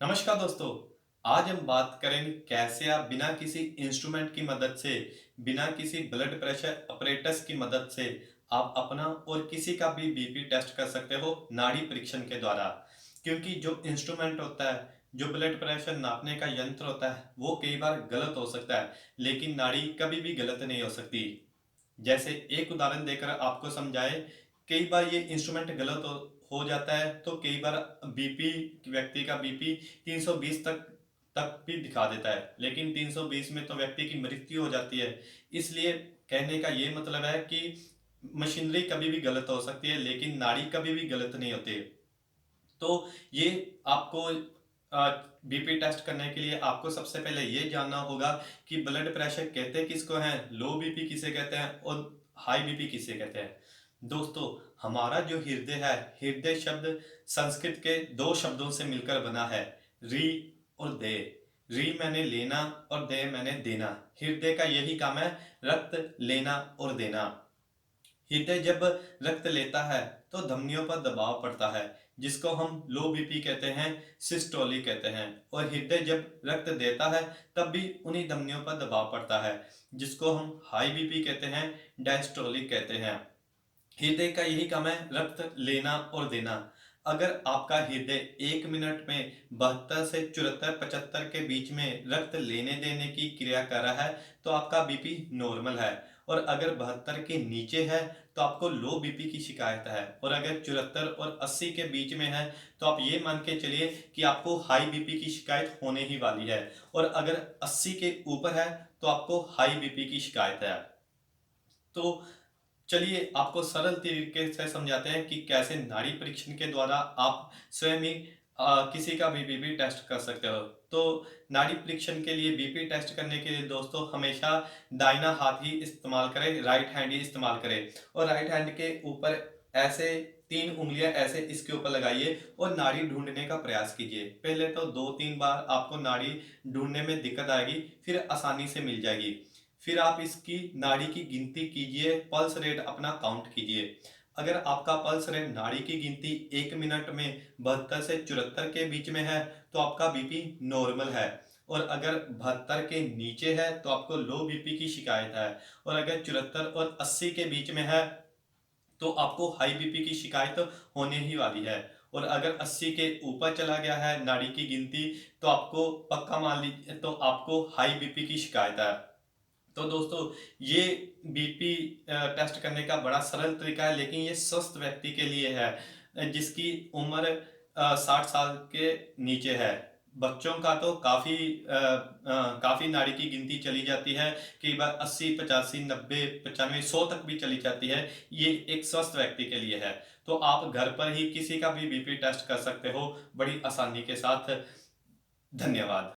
नमस्कार दोस्तों। आज हम बात करेंगे कैसे आप बिना किसी इंस्ट्रूमेंट की मदद से, बिना किसी ब्लड प्रेशर अपरेटस की मदद से आप अपना और किसी का भी बीपी टेस्ट कर सकते हो नाड़ी परीक्षण के द्वारा। क्योंकि जो इंस्ट्रूमेंट होता है, जो ब्लड प्रेशर नापने का यंत्र होता है, वो कई बार गलत हो सकता है, लेकिन नाड़ी कभी भी गलत नहीं हो सकती। जैसे एक उदाहरण देकर आपको समझाए, कई बार ये इंस्ट्रूमेंट गलत हो जाता है तो कई बार बीपी, व्यक्ति का बीपी 320 तक भी दिखा देता है, लेकिन 320 में तो व्यक्ति की मृत्यु हो जाती है। इसलिए कहने का ये मतलब है कि मशीनरी कभी भी गलत हो सकती है, लेकिन नाड़ी कभी भी गलत नहीं होती। तो ये आपको बीपी टेस्ट करने के लिए आपको सबसे पहले ये जानना होगा कि ब्लड प्रेशर कहते किसको हैं, लो बीपी किसे कहते हैं और हाई बीपी किसे कहते हैं। दोस्तों, हमारा जो हृदय है, हृदय शब्द संस्कृत के दो शब्दों से मिलकर बना है, री और दे। री मैंने लेना और दे मैंने देना। हृदय का यही काम है, रक्त लेना और देना। हृदय जब रक्त लेता है तो धमनियों पर दबाव पड़ता है, जिसको हम लो बीपी कहते हैं, सिस्टोलिक कहते हैं। और हृदय जब रक्त देता है तब भी उन्हीं धमनियों पर दबाव पड़ता है, जिसको हम हाई बीपी कहते हैं, डायस्टोलिक कहते हैं। हृदय का यही काम है, रक्त लेना और देना। अगर आपका हृदय 1 मिनट में 72 से 74-75 के बीच में रक्त लेने देने की क्रिया कर रहा है तो आपका बीपी नॉर्मल है। और अगर 72 के नीचे है तो आपको लो बीपी की शिकायत है। और अगर 74 और 80 के बीच में है तो आप ये मान के चलिए कि आपको हाई बीपी की शिकायत होने ही वाली है। और अगर 80 के ऊपर है तो आपको हाई बीपी की शिकायत है। तो चलिए आपको सरल तरीके से समझाते हैं कि कैसे नाड़ी परीक्षण के द्वारा आप स्वयं ही किसी का भी बीपी टेस्ट कर सकते हो। तो नाड़ी परीक्षण के लिए, बीपी टेस्ट करने के लिए दोस्तों, हमेशा दाहिना हाथ ही इस्तेमाल करें, राइट हैंड ही इस्तेमाल करें। और राइट हैंड के ऊपर ऐसे 3 उंगलियां ऐसे इसके ऊपर लगाइए और नाड़ी ढूंढने का प्रयास कीजिए। पहले तो 2-3 बार आपको नाड़ी ढूंढने में दिक्कत आएगी, फिर आसानी से मिल जाएगी। फिर आप इसकी नाड़ी की गिनती कीजिए, पल्स रेट अपना काउंट कीजिए। अगर आपका पल्स रेट, नाड़ी की गिनती 1 मिनट में 72 से 74 के बीच में है तो आपका बीपी नॉर्मल है। और अगर 72 के नीचे है तो आपको लो बीपी की शिकायत है। और अगर 74 और 80 के बीच में है तो आपको हाई बीपी की शिकायत होने ही वाली है। और अगर 80 के ऊपर चला गया है नाड़ी की गिनती, तो आपको पक्का मान लीजिए, तो आपको हाई बीपी की शिकायत है। तो दोस्तों, ये बीपी टेस्ट करने का बड़ा सरल तरीका है, लेकिन ये स्वस्थ व्यक्ति के लिए है जिसकी उम्र 60 साल के नीचे है। बच्चों का तो काफी नाड़ी की गिनती चली जाती है, कई बार 80, 85, 90, 95, 100 तक भी चली जाती है। ये एक स्वस्थ व्यक्ति के लिए है। तो आप घर पर ही किसी का भी बीपी टेस्ट कर सकते हो बड़ी आसानी के साथ। धन्यवाद।